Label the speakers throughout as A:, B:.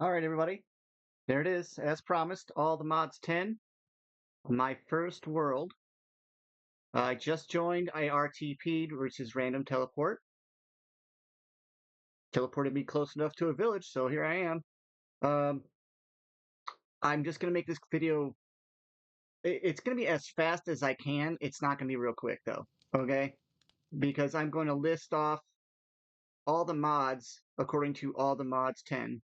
A: All right, everybody. There it is. As promised, all the mods 10. My first world. I just joined. I RTP'd, which is random teleport. Teleported me close enough to a village, so here I am. Um, I'm just going to make this video. It's going to be as fast as I can. It's not going to be real quick, though. Okay? Because I'm going to list off all the mods according to all the mods 10.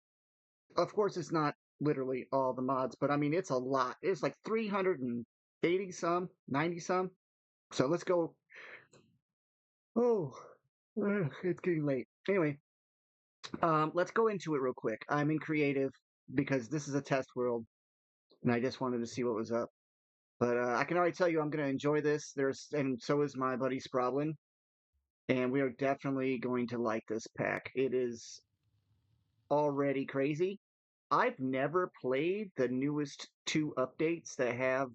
A: Of course, it's not literally all the mods, but I mean, it's a lot. It's like 380 some, 90 some. So let's go. Oh, it's getting late. Anyway, let's go into it real quick. I'm in creative because this is a test world, and I just wanted to see what was up. But I can already tell you I'm going to enjoy this. And so is my buddy Sproblin, and we are definitely going to like this pack. It is already crazy. I've never played the newest two updates that have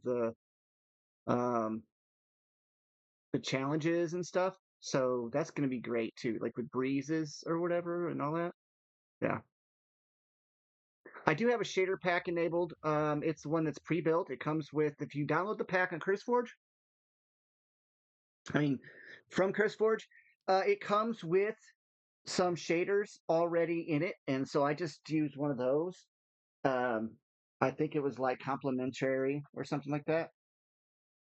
A: um, the challenges and stuff. So that's going to be great too, like with breezes or whatever and all that. Yeah. I do have a shader pack enabled. It's the one that's pre-built. It comes with, if you download the pack on CurseForge, I mean, from CurseForge, it comes with some shaders already in it, and so I just used one of those. Um, I think it was like complimentary or something like that.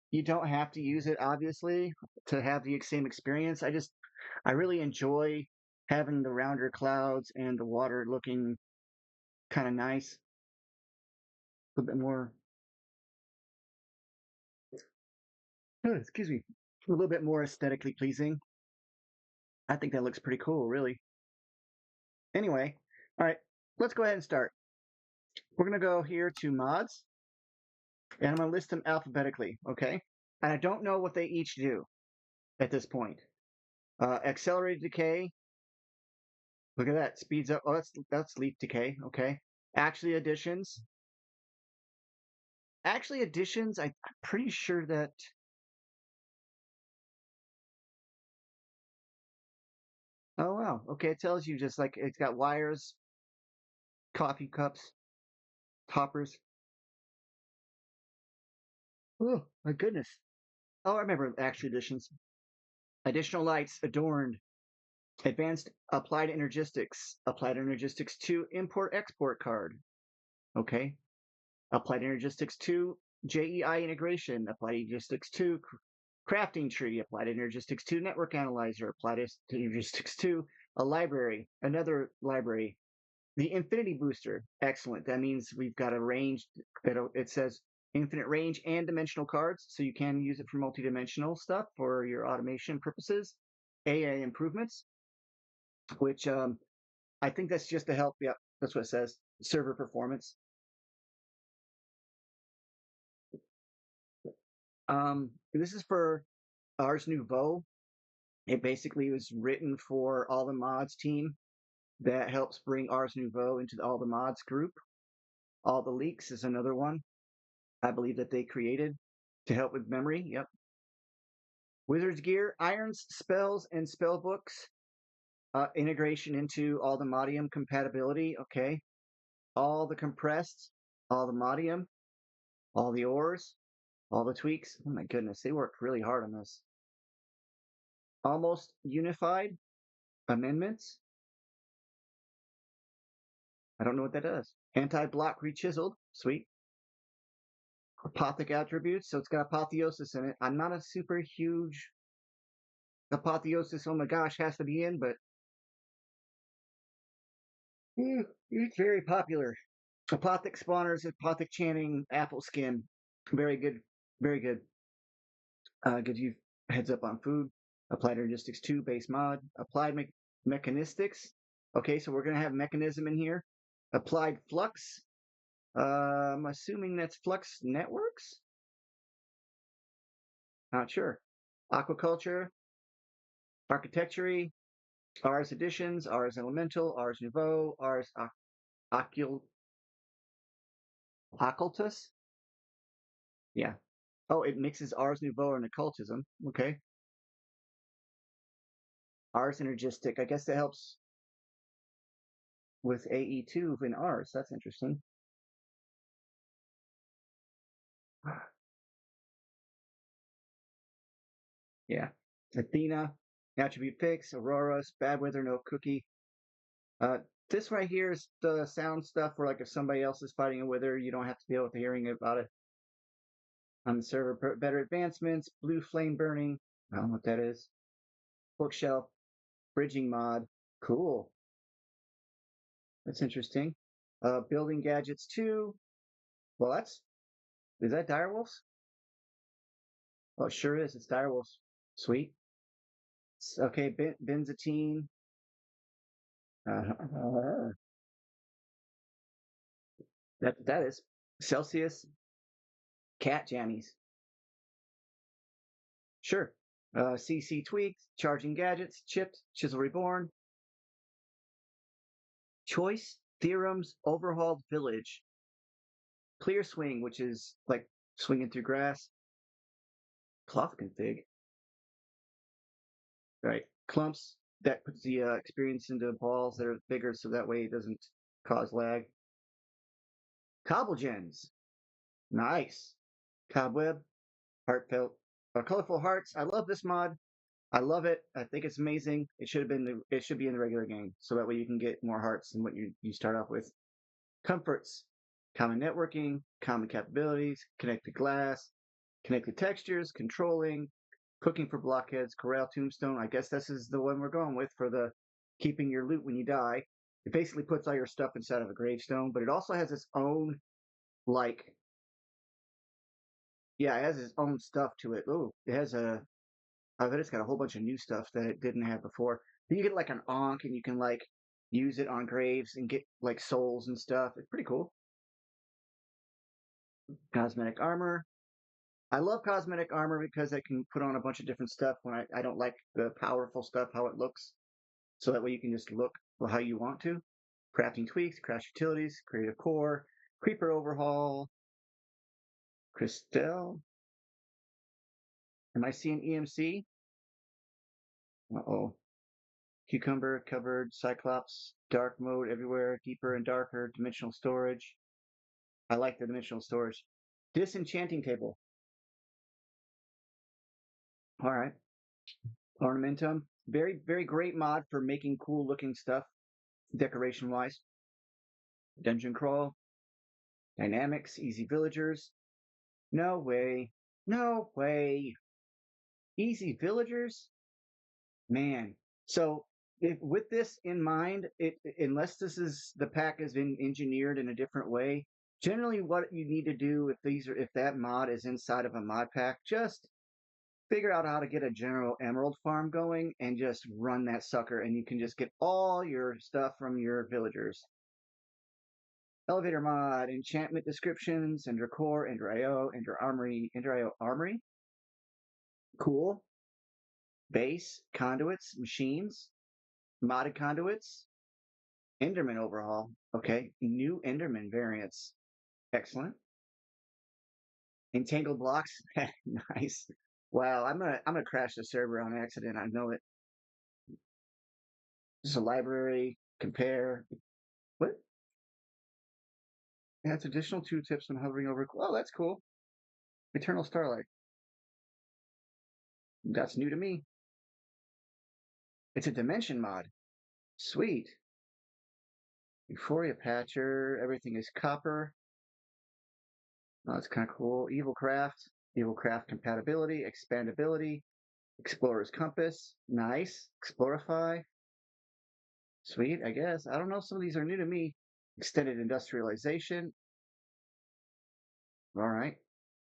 A: You don't have to use it, obviously, to have the same experience. I really enjoy having the rounder clouds and the water looking kind of nice, a little bit more excuse me, a little bit more aesthetically pleasing. I think that looks pretty cool, really. Anyway, all right, let's go ahead and start. We're going to go here to mods, and I'm going to list them alphabetically, okay? And I don't know what they each do at this point. Accelerated decay. Look at that, speeds up. Oh, that's leaf decay, okay. Actually additions. Actually additions, I'm pretty sure that. Oh wow, okay, it tells you just like it's got wires, coffee cups, toppers. Oh my goodness. Oh, I remember actually additions. Additional lights adorned. Advanced applied energistics. Applied energistics 2 import export card. Okay. Applied energistics 2 JEI integration. Applied energistics 2 crafting tree. Applied energistics 2 network analyzer. Applied energistics 2 a library. Another library. The infinity booster. Excellent. That means we've got a range. It says infinite range and dimensional cards, so you can use it for multi-dimensional stuff for your automation purposes. AI improvements, which I think that's just to help. Yeah, that's what it says. Server performance. This is for Ars Nouveau. It basically was written for all the mods team that helps bring Ars Nouveau into all the mods group. All the leaks is another one I believe that they created to help with memory. Yep. Wizard's gear, irons, spells, and spell books. Integration into all the Modium compatibility. Okay. All the compressed, all the Modium, all the ores, all the tweaks. Oh my goodness, they worked really hard on this. Almost unified amendments. I don't know what that does. Anti-block rechiseled. Sweet. Apothic attributes. So it's got apotheosis in it. I'm not a super huge apotheosis. Oh my gosh, has to be in, but it's very popular. Apothic spawners, Apothic chanting, apple skin. Very good. Very good. Gives you heads up on food. Applied Energistics 2 base mod. Applied Mechanistics. Okay, so we're going to have mechanism in here. Applied Flux. I'm assuming that's Flux Networks? Not sure. Aquaculture. Architecture. Ars Editions. Ars Elemental. Ars Nouveau. Ars Occultus. Yeah. Oh, it mixes Ars Nouveau and occultism. Okay. Ars Energistic. I guess that helps with AE2 in ours. That's interesting. Yeah. Athena, attribute picks, Aurora's, bad weather, no cookie. Uh, this right here is the sound stuff where, like, if somebody else is fighting a wither, you don't have to deal with hearing about it. On the server, better advancements, blue flame burning. I don't know what that is. Bookshelf, bridging mod. Cool. That's interesting. Building gadgets too. Well, is that direwolves? Oh, it sure is. It's direwolves. Sweet. Okay, benzatine. Uh, that is Celsius cat jammies. Sure. CC tweaks, charging gadgets, chips, chisel reborn, choice theorems, overhauled village, clear swing, which is like swinging through grass, cloth config, right? Clumps that puts the experience into balls that are bigger, so that way it doesn't cause lag. Cobble gens, nice. Cobweb, heartfelt, colorful hearts. I love this mod. I love it. I think it's amazing. It should have been it should be in the regular game, so that way you can get more hearts than what you start off with. Comforts, common networking, common capabilities, connected glass, connected textures, controlling, cooking for blockheads, corral tombstone. I guess this is the one we're going with for the keeping your loot when you die. It basically puts all your stuff inside of a gravestone, but it also has its own, like, yeah, it has its own stuff to it. Oh, it has I bet it's got a whole bunch of new stuff that it didn't have before. Then you get like an Ankh and you can like use it on graves and get like souls and stuff. It's pretty cool. Cosmetic armor. I love cosmetic armor because I can put on a bunch of different stuff when I don't like the powerful stuff, how it looks. So that way you can just look how you want to. Crafting tweaks, crash utilities, creative core, creeper overhaul, Christelle. Am I seeing EMC? Uh-oh. Cucumber, covered, Cyclops, dark mode everywhere, deeper and darker, dimensional storage. I like the dimensional storage. Disenchanting table. All right. Ornamentum. Very, very great mod for making cool looking stuff, decoration wise. Dungeon crawl. Dynamics, easy villagers. No way. No way. Easy villagers? Man. So with this in mind, unless this is the pack has been engineered in a different way, generally what you need to do if that mod is inside of a mod pack, just figure out how to get a general emerald farm going and just run that sucker, and you can just get all your stuff from your villagers. Elevator mod, enchantment descriptions, Ender Core, Ender IO, Ender Armory, Ender IO Armory. Cool. Base, conduits, machines, modded conduits, Enderman overhaul. Okay. New Enderman variants. Excellent. Entangled blocks. Nice. Wow, I'm gonna crash the server on accident. I know it. This is a library. Compare. What? It has additional two tips when hovering over. Oh, that's cool. Eternal Starlight. That's new to me. It's a dimension mod. Sweet. Euphoria Patcher. Everything is copper. Oh, that's kind of cool. Evil Craft compatibility, expandability, Explorer's Compass. Nice. Explorify. Sweet, I guess. I don't know. Some of these are new to me. Extended industrialization. All right.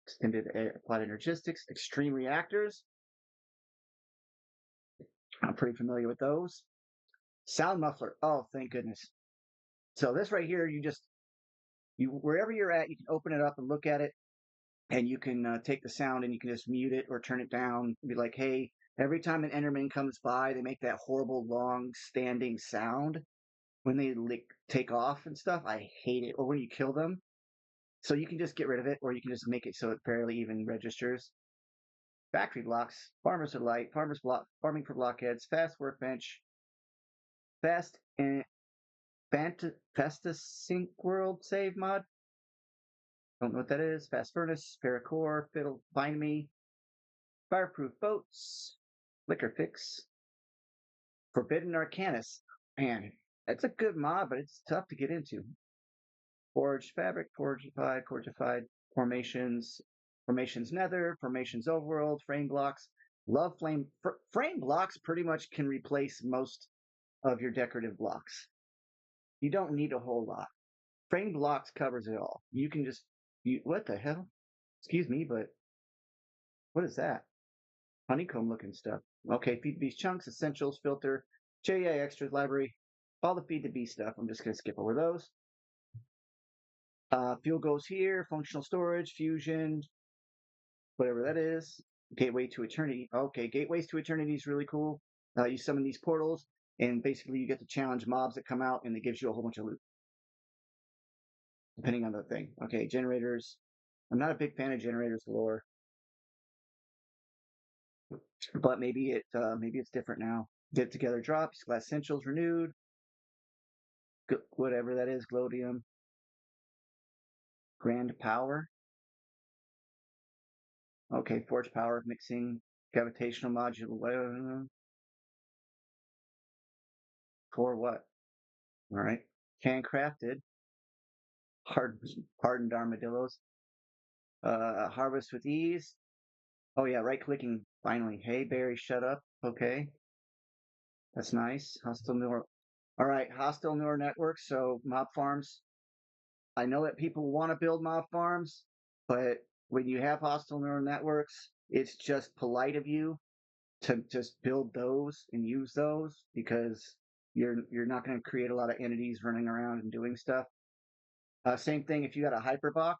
A: Extended applied energistics. Extreme reactors. I'm pretty familiar with those. Sound muffler. Oh, thank goodness. So this right here, you wherever you're at, you can open it up and look at it, and you can take the sound and you can just mute it or turn it down. Be like, hey, every time an Enderman comes by, they make that horrible long standing sound when they take off and stuff. I hate it. Or when you kill them. So you can just get rid of it, or you can just make it so it barely even registers. Factory blocks, farmers are light, farming for blockheads, fast workbench, fast Festus Sync World Save mod. Don't know what that is. Fast Furnace, Paracore, Fiddle, Find Me, Fireproof Boats, Liquor Fix, Forbidden Arcanus. Man, that's a good mod, but it's tough to get into. Forged Fabric, Forgified, Formations Nether, Formations Overworld, Frame Blocks. Love Frame Blocks pretty much can replace most of your decorative blocks. You don't need a whole lot. Frame Blocks covers it all. You can just, what the hell? Excuse me, but what is that? Honeycomb looking stuff. Okay, Feed the Beast Chunks, Essentials, Filter, JEI Extras Library, all the Feed the Beast stuff. I'm just going to skip over those. Fuel goes here, Functional Storage, Fusion, whatever that is. Gateway to Eternity. Okay, Gateways to Eternity is really cool. You summon these portals, and basically you get to challenge mobs that come out, and it gives you a whole bunch of loot, depending on the thing. Okay, generators. I'm not a big fan of generators lore, but maybe it's different now. Get together drops, Glass Essentials renewed, whatever that is, Glodium, Grand Power. Okay, Forge Power mixing, gravitational module. For what? All right, handcrafted, hardened armadillos, harvest with ease. Oh yeah, right clicking finally. Hey Barry, shut up. Okay, that's nice. Hostile neural. All right, hostile neural networks. So mob farms. I know that people want to build mob farms, but when you have hostile neural networks, it's just polite of you to just build those and use those because you're not going to create a lot of entities running around and doing stuff. Same thing if you got a hyperbox,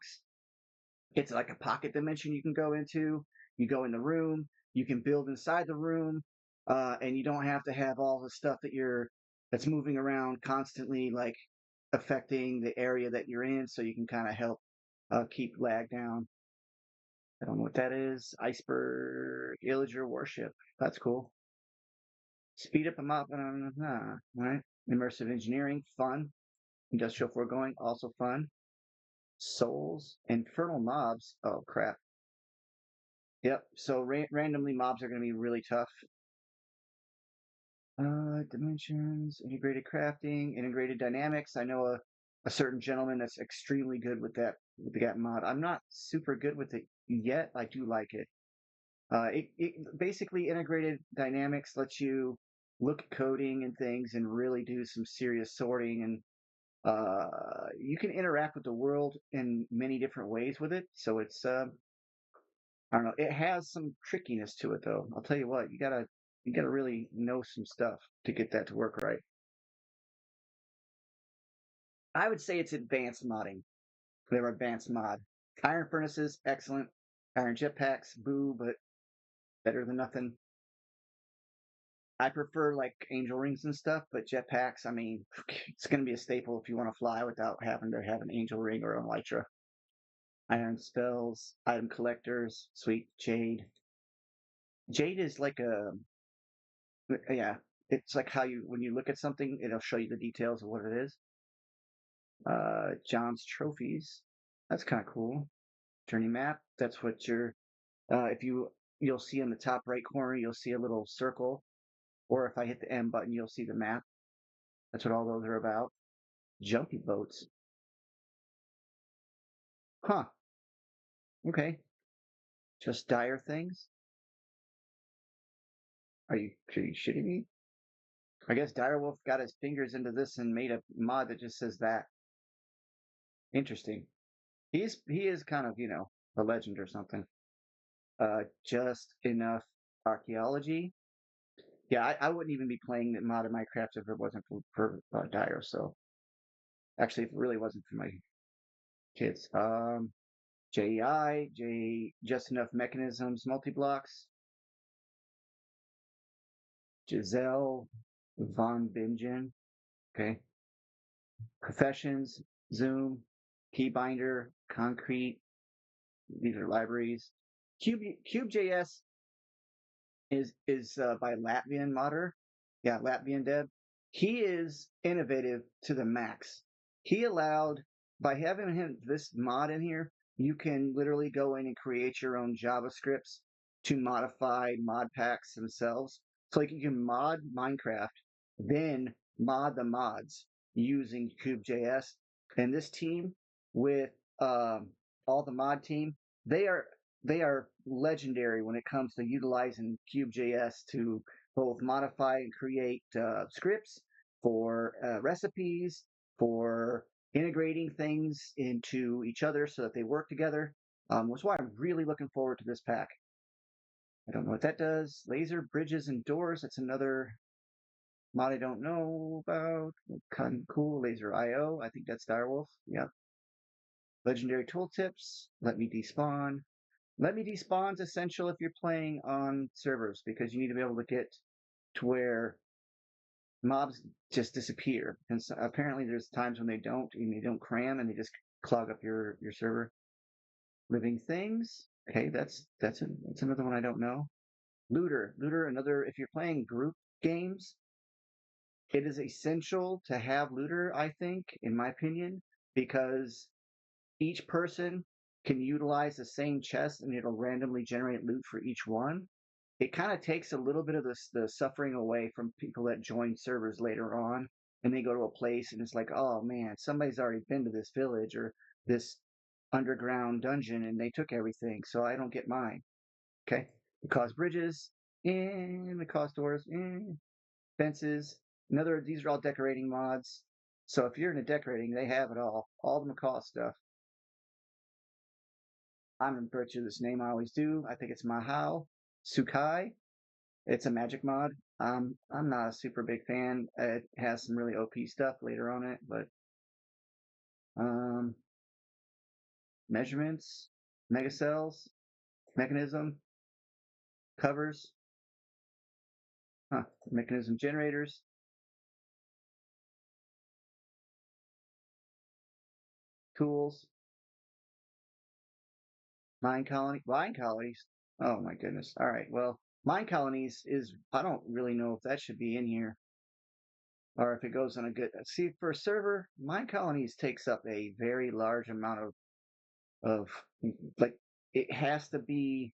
A: it's like a pocket dimension you can go into. You go in the room, you can build inside the room, and you don't have to have all the stuff that's moving around constantly, like affecting the area that you're in. So you can kind of help keep lag down. I don't know what that is. Iceberg Illager Warship. That's cool. Speed up a mob. Right. Immersive engineering, fun. Industrial foregoing, also fun. Souls, infernal mobs. Oh crap. Yep. So randomly mobs are going to be really tough. Dimensions, integrated crafting, integrated dynamics. I know a certain gentleman that's extremely good with that mod. I'm not super good with it yet. I do like it. It basically integrated dynamics lets you look at coding and things and really do some serious sorting, and you can interact with the world in many different ways with it. So it's I don't know. It has some trickiness to it, though. I'll tell you what. You gotta really know some stuff to get that to work right. I would say it's advanced modding. They're advanced mod. Iron furnaces, excellent. Iron jetpacks, boo, but better than nothing. I prefer like angel rings and stuff, but jetpacks, I mean, it's going to be a staple if you want to fly without having to have an angel ring or an elytra. Iron spells, item collectors, sweet jade. Jade is like yeah, it's like how when you look at something, it'll show you the details of what it is. John's trophies, that's kind of cool. Journey map, that's what if you'll see in the top right corner, you'll see a little circle, or if I hit the M button, you'll see the map. That's what all those are about. Jumpy boats. Huh. Okay. Just dire things? Are you shitting me? I guess Direwolf got his fingers into this and made a mod that just says that. Interesting. He is kind of, a legend or something. Just enough archaeology. Yeah, I wouldn't even be playing the mod of Minecraft if it wasn't for Dire. So actually, if it really wasn't for my kids. Just enough mechanisms, multi-blocks. Giselle von Bingen. Okay. Professions, Zoom, Keybinder, Concrete. These are libraries. Cube.js is by Latvian modder. Yeah, Latvian dev. He is innovative to the max. He allowed, by having him this mod in here, you can literally go in and create your own JavaScripts to modify mod packs themselves. So like you can mod Minecraft, then mod the mods using Cube.js. And this team with all the mod team, they are they are legendary when it comes to utilizing Cube.js to both modify and create scripts for recipes, for integrating things into each other so that they work together. Which is why I'm really looking forward to this pack. I don't know what that does. Laser, bridges, and doors. That's another mod I don't know about. Kind of cool. Laser IO. I think that's Direwolf. Yeah. Legendary tooltips. Let me despawn. Let me despawn is essential if you're playing on servers because you need to be able to get to where mobs just disappear. And so apparently there's times when they don't, and they don't cram and they just clog up your server. Living things. Okay, that's another one I don't know. Looter, another. If you're playing group games, it is essential to have looter. I think, in my opinion, because each person can utilize the same chest and it'll randomly generate loot for each one. It kind of takes a little bit of the suffering away from people that join servers later on and they go to a place and it's like, oh man, somebody's already been to this village or this underground dungeon and they took everything, so I don't get mine. Okay. It costs bridges, and it costs doors, and fences. Another, these are all decorating mods. So if you're into decorating, they have it all. All of them cost stuff. I'm going to butcher this name, I always do. I think it's Mahao Sukai. It's a magic mod. I'm not a super big fan. It has some really OP stuff later on it, but um, measurements, megacells, mechanism, covers, mechanism generators, tools, mine colonies. Oh my goodness. All right. Well, mine colonies is, I don't really know if that should be in here or if it goes on a good, see, for a server, mine colonies takes up a very large amount of like, it has to be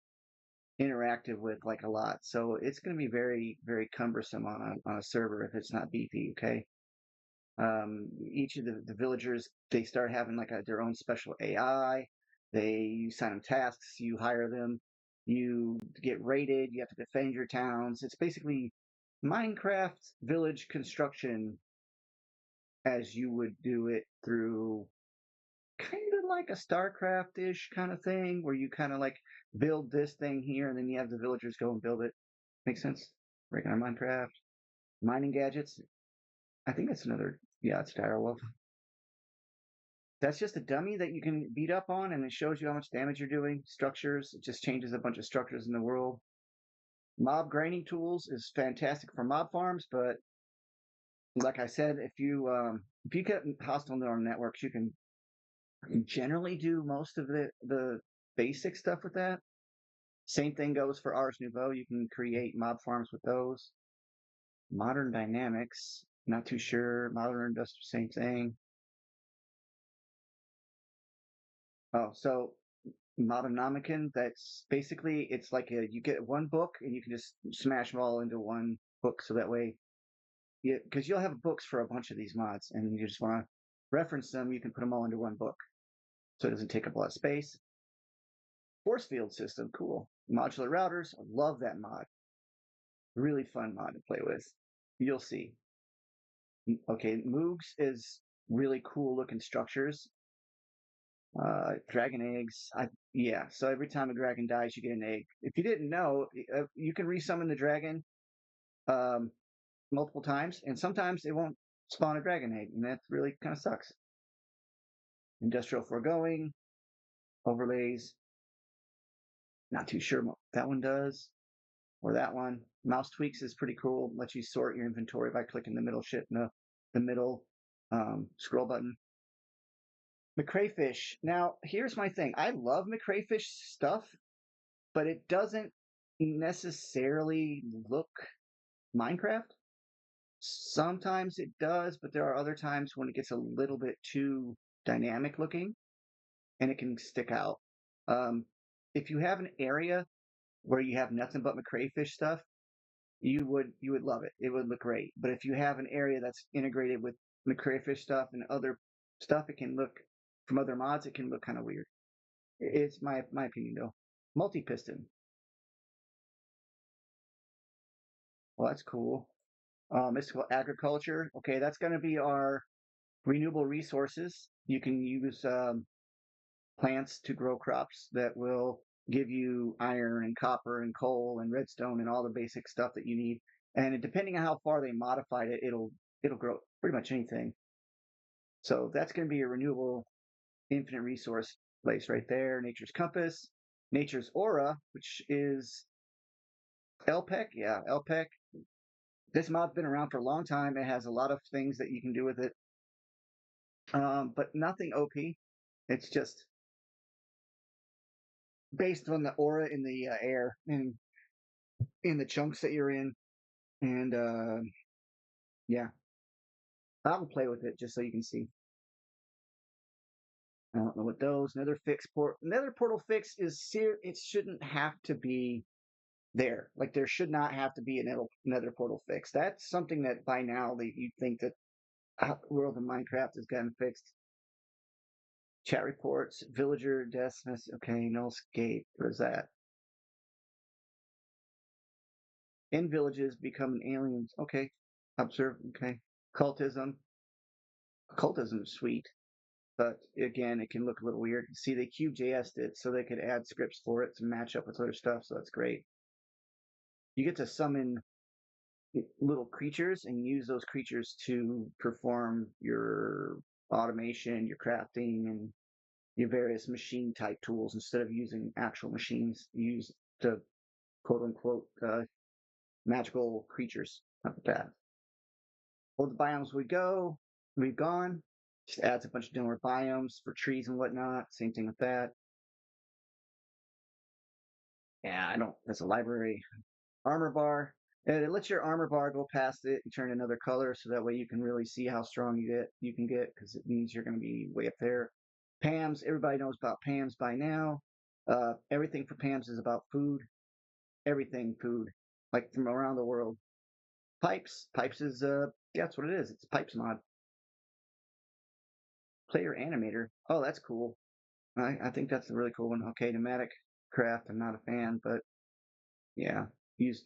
A: interactive with like a lot. So it's going to be very, very cumbersome on a server if it's not beefy. Okay. Each of the villagers, they start having like their own special AI. You sign them tasks, you hire them, you get raided, you have to defend your towns. It's basically Minecraft village construction as you would do it through kind of like a StarCraft-ish kind of thing, where you kind of like build this thing here and then you have the villagers go and build it. Make sense? Regular Minecraft. Mining gadgets. I think that's another, yeah, it's Direwolf. That's just a dummy that you can beat up on, and it shows you how much damage you're doing. Structures, it just changes a bunch of structures in the world. Mob grinding tools is fantastic for mob farms, but like I said, if you get hostile neural networks, you can generally do most of the basic stuff with that. Same thing goes for Ars Nouveau. You can create mob farms with those. Modern Dynamics, not too sure. Modern Industrial, same thing. Oh, so Mononomicon, that's basically, it's like you get one book and you can just smash them all into one book. So that way, because you'll have books for a bunch of these mods and you just want to reference them, you can put them all into one book. So it doesn't take up a lot of space. Force field system, cool. Modular routers, I love that mod. Really fun mod to play with. You'll see. Okay, Moogs is really cool looking structures. Dragon eggs. Yeah. So every time a dragon dies, you get an egg. If you didn't know, you can resummon the dragon um, multiple times, and sometimes it won't spawn a dragon egg, and that really kind of sucks. Industrial foregoing overlays. Not too sure what that one does, or that one. Mouse tweaks is pretty cool. Lets you sort your inventory by clicking the middle ship and the middle scroll button. McCrayfish. Now, here's my thing. I love McCrayfish stuff, but it doesn't necessarily look Minecraft. Sometimes it does, but there are other times when it gets a little bit too dynamic looking and it can stick out. Um, if you have an area where you have nothing but crayfish stuff, you would love it. It would look great. But if you have an area that's integrated with crayfish stuff and other stuff, it can look from other mods. It can look kind of weird. It's my opinion though. Multi piston. Well, that's cool. Mystical agriculture. Okay, that's going to be our renewable resources. You can use plants to grow crops that will give you iron and copper and coal and redstone and all the basic stuff that you need. And depending on how far they modified it, it'll grow pretty much anything. So that's going to be a renewable infinite resource place right there. Nature's compass, nature's aura, which is LPEC. Yeah, LPEC. This mod's been around for a long time. It has a lot of things that you can do with it, but nothing OP. It's just based on the aura in the air and in the chunks that you're in. And yeah, I will play with it just so you can see. I don't know what those nether portal fix is. It shouldn't have to be there. Like there should not have to be a nether portal fix. That's something that by now that you'd think that World of Minecraft has gotten fixed. Chat reports, villager deaths. Okay, no escape. What is that? In villages become aliens. Okay, observe. Okay, cultism. Cultism is sweet, but again, it can look a little weird. See, they QJS'd it so they could add scripts for it to match up with other stuff. So that's great. You get to summon little creatures and use those creatures to perform your automation, your crafting, and your various machine type tools instead of using actual machines. You use the quote unquote magical creatures. Not bad. Well, the biomes we've gone. Just adds a bunch of different biomes for trees and whatnot. Same thing with that. Yeah, I don't. That's a library. Armor bar. And it lets your armor bar go past it and turn another color, so that way you can really see how strong you can get, because it means you're going to be way up there. Pams. Everybody knows about Pams by now. Everything for Pams is about food. Everything food, like from around the world. Pipes. Pipes is yeah, that's what it is. It's pipes mod. Player animator. Oh, that's cool. I think that's a really cool one. Okay, pneumatic craft. I'm not a fan, but yeah, use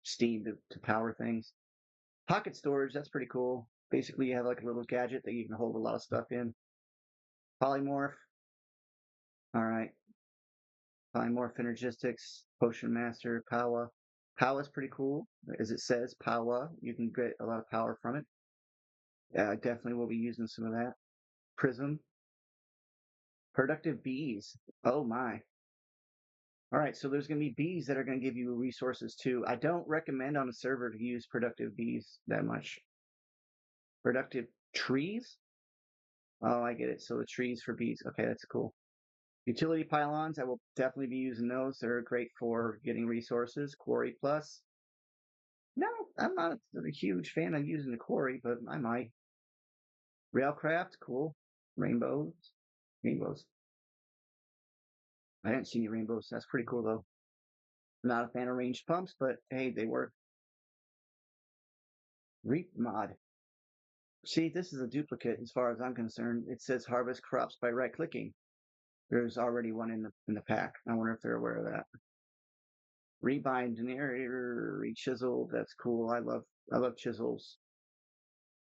A: Steam to power things. Pocket storage. That's pretty cool. Basically, you have like a little gadget that you can hold a lot of stuff in. Polymorph. All right. Polymorph Energistics. Potion Master. Power. Power is pretty cool. As it says, power. You can get a lot of power from it. Yeah, I definitely will be using some of that. Prism. Productive bees. Oh my. All right, so there's going to be bees that are going to give you resources too. I don't recommend on a server to use productive bees that much. Productive trees? Oh, I get it. So the trees for bees. Okay, that's cool. Utility pylons, I will definitely be using those. They're great for getting resources. Quarry Plus. No, I'm not a huge fan of using the quarry, but I might. Railcraft, cool. Rainbows. Rainbows. I didn't see any rainbows. That's pretty cool though. Not a fan of ranged pumps, but hey, they work. Reap mod. See, this is a duplicate as far as I'm concerned. It says harvest crops by right clicking. There's already one in the pack. I wonder if they're aware of that. Rebind narrator, rechisel. That's cool. I love chisels.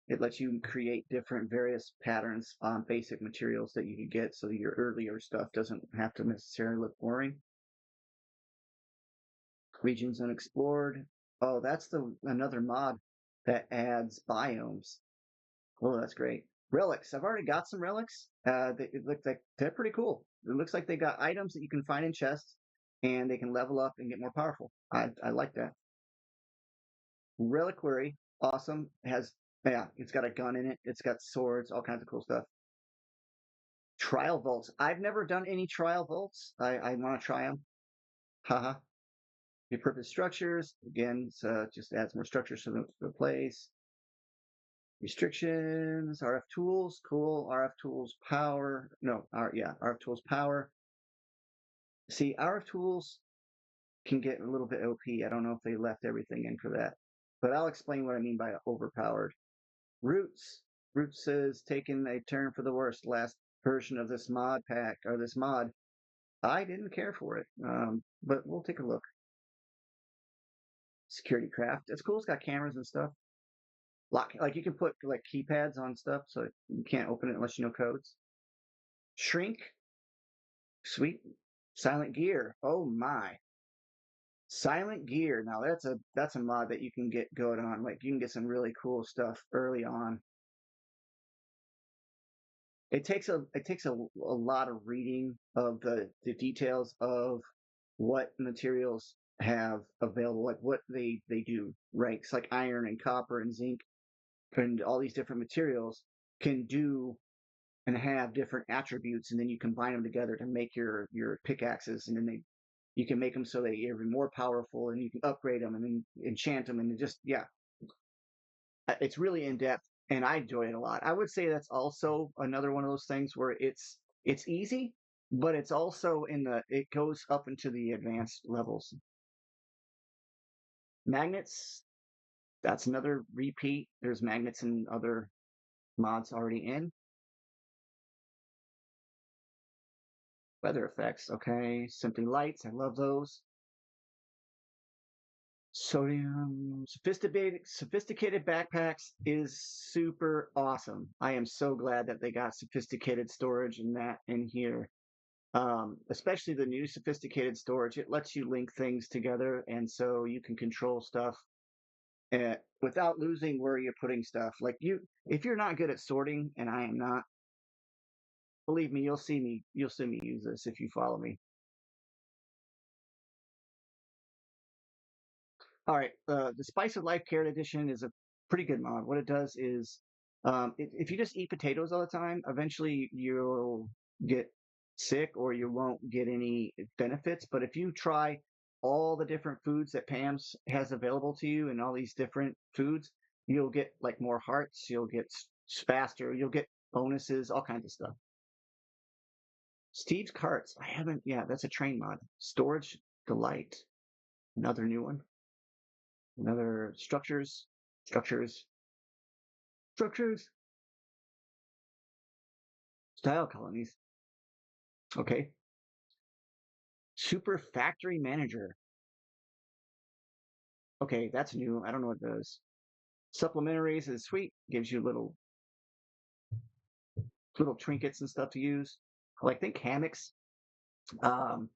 A: It lets you create different various patterns on basic materials that you can get, so your earlier stuff doesn't have to necessarily look boring. Regions unexplored. Oh, that's the another mod that adds biomes. Oh, that's great. Relics. I've already got some relics. It looks like they're pretty cool. It looks like they got items that you can find in chests, and they can level up and get more powerful. I like that. Reliquary. Awesome. Yeah, it's got a gun in it. It's got swords, all kinds of cool stuff. Trial vaults. I've never done any trial vaults. I want to try them. Haha. Repurposed structures. Again, just adds more structures to the place. Restrictions, RF tools, cool. RF tools power. No, RF tools power. See, RF tools can get a little bit OP. I don't know if they left everything in for that, but I'll explain what I mean by overpowered. Roots. Roots says taking a turn for the worst. Last version of this mod pack or this mod, I didn't care for it, but we'll take a look. Security craft. It's cool. It's got cameras and stuff. Lock, like you can put like keypads on stuff, so you can't open it unless you know codes. Shrink. Sweet. Silent gear. Oh my. Silent gear. Now that's a mod that you can get going on. Like you can get some really cool stuff early on. It takes a lot of reading of the details of what materials have available, like what they do, right? It's like iron and copper and zinc and all these different materials can do and have different attributes, and then you combine them together to make your pickaxes, and then you can make them so they're even more powerful, and you can upgrade them and then enchant them, and it just it's really in depth, and I enjoy it a lot. I would say that's also another one of those things where it's easy, but it's also it goes up into the advanced levels. Magnets, that's another repeat. There's magnets and other mods already in. Weather effects, okay. Simply lights, I love those. Sodium, sophisticated backpacks is super awesome. I am so glad that they got sophisticated storage in that in here. Especially the new sophisticated storage. It lets you link things together, and so you can control stuff without losing where you're putting stuff. Like if you're not good at sorting, and I am not, believe me, you'll see me use this if you follow me. All right, the Spice of Life Carrot Edition is a pretty good mod. What it does is, if you just eat potatoes all the time, eventually you'll get sick or you won't get any benefits. But if you try all the different foods that Pam's has available to you and all these different foods, you'll get like more hearts, you'll get faster, you'll get bonuses, all kinds of stuff. Steve's Carts, I haven't, yeah, that's a train mod. Storage Delight, another new one. Another structures, structures, style colonies. Okay. Super Factory Manager. Okay, that's new. I don't know what it does. Supplementaries is sweet. Gives you little trinkets and stuff to use. Like think hammocks, um,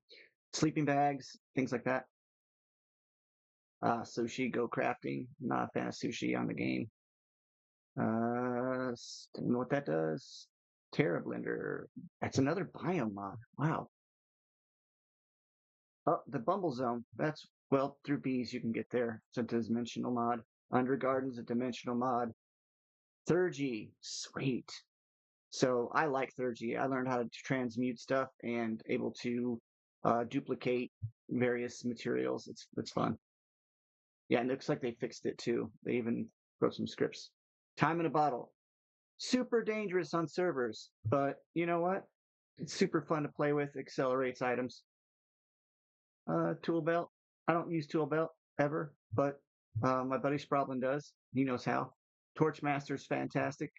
A: sleeping bags, things like that. Sushi, go crafting. Not a fan of sushi on the game. Don't know what that does. Terra Blender. That's another biome mod. Wow. Oh, the Bumble Zone. That's, well, through bees you can get there. It's a dimensional mod. Undergarden's a dimensional mod. Thurgy. Sweet. So I like Thurgy. I learned how to transmute stuff and able to duplicate various materials. It's fun. Yeah, it looks like they fixed it too. They even wrote some scripts. Time in a bottle. Super dangerous on servers, but you know what? It's super fun to play with. Accelerates items. Tool belt. I don't use tool belt ever, but my buddy Sproblin does. He knows how. Torchmaster's fantastic.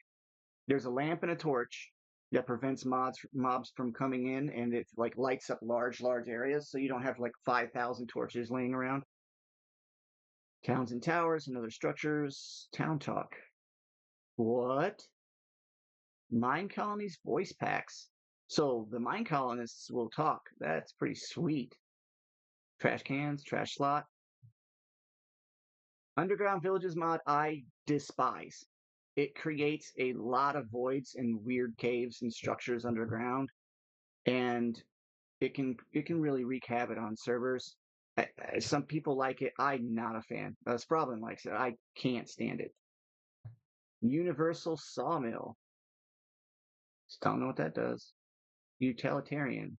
A: There's a lamp and a torch that prevents mobs from coming in, and it like lights up large areas, so you don't have like 5,000 torches laying around. Towns and towers and other structures. Town talk. What? Mine colonies voice packs. So the mine colonists will talk. That's pretty sweet. Trash cans, trash slot. Underground Villages mod I despise. It creates a lot of voids and weird caves and structures underground, and it can really wreak havoc on servers. Some people like it. I'm not a fan. Sproblin likes it. I can't stand it. Universal Sawmill. Just don't know what that does. Utilitarian.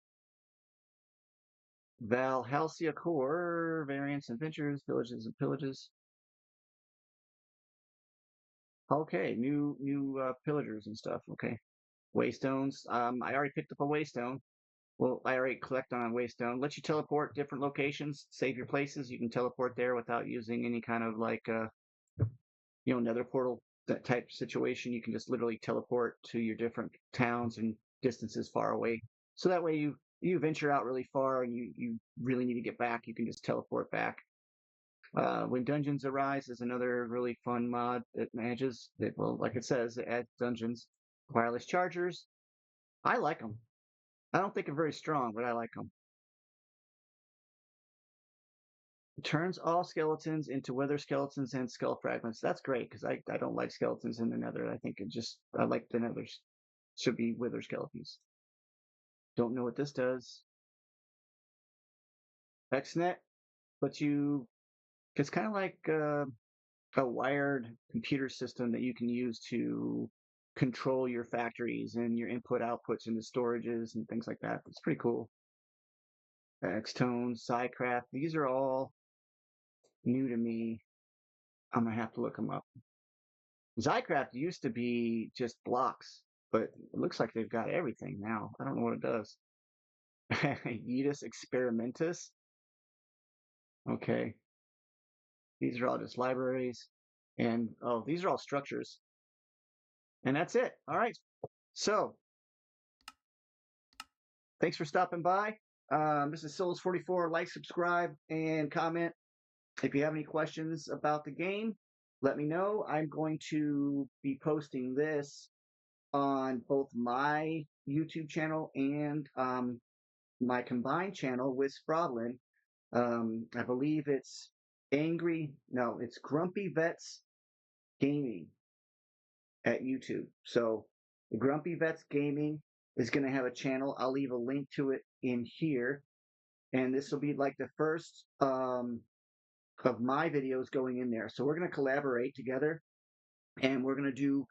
A: Valhalsia Core, Variants and Ventures, Villages and Pillages. Okay, new pillagers and stuff. Okay, waystones. I already picked up a waystone. Well, I already collect on a waystone. Lets you teleport different locations, save your places. You can teleport there without using any kind of like nether portal that type situation. You can just literally teleport to your different towns and distances far away. So that way you venture out really far and you really need to get back, you can just teleport back. When dungeons arise is another really fun mod that manages that. Well, like it says, it adds dungeons, wireless chargers. I like them. I don't think they're very strong, but I like them. Turns all skeletons into wither skeletons and skull fragments. That's great because I don't like skeletons in the nether. I like the nethers. Should be wither skeletons. Don't know what this does. XNet, but it's kind of like a wired computer system that you can use to control your factories and your input outputs into storages and things like that. It's pretty cool. Xtone, Psycraft, these are all new to me. I'm gonna have to look them up. Zycraft used to be just blocks, but it looks like they've got everything now. I don't know what it does. Yeetus experimentus. Okay, these are all just libraries, and oh, these are all structures, and that's it. All right. So thanks for stopping by. This is Souls44. Like, subscribe, and comment. If you have any questions about the game, let me know. I'm going to be posting this on both my YouTube channel and my combined channel with Sprodlin. I believe it's Grumpy Vets Gaming at YouTube. So the Grumpy Vets Gaming is going to have a channel. I'll leave a link to it in here. And this will be like the first of my videos going in there. So we're going to collaborate together and we're going to do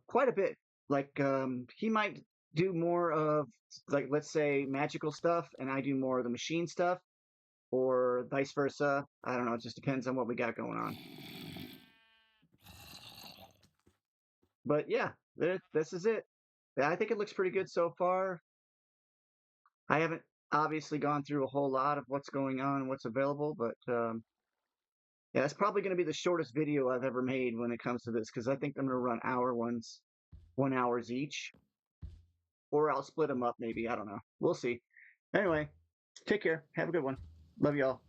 A: quite a bit. Like he might do more of, like, let's say magical stuff and I do more of the machine stuff, or vice versa. I don't know. It just depends on what we got going on. But yeah, this is it. I think it looks pretty good so far. I haven't obviously gone through a whole lot of what's going on and what's available, but yeah, it's probably going to be the shortest video I've ever made when it comes to this, because I think I'm going to run hour ones, 1 hours each, or I'll split them up maybe. I don't know. We'll see. Anyway, take care. Have a good one. Love y'all.